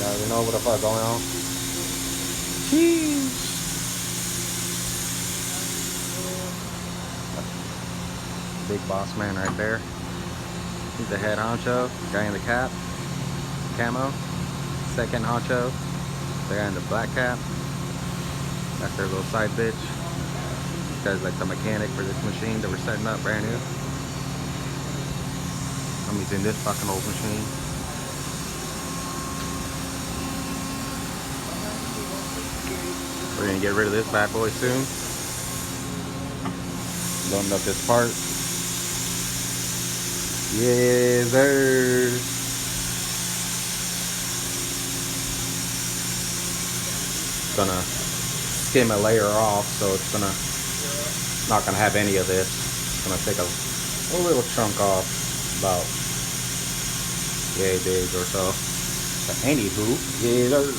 You already know what the fuck going on. Jeez. Big boss man right there. He's the head honcho. Guy in the cap. Camo. Second honcho. The guy in the black cap. That's their little side bitch. This guy's like the mechanic for this machine that we're setting up brand new. I'm using this fucking old machine. We're gonna get rid of this bad boy soon. Loading up this part. Yes, sir. Gonna skim a layer off, so it's not gonna have any of this. It's gonna take a little chunk off, about yay big or so. But anywho, yeah, sir.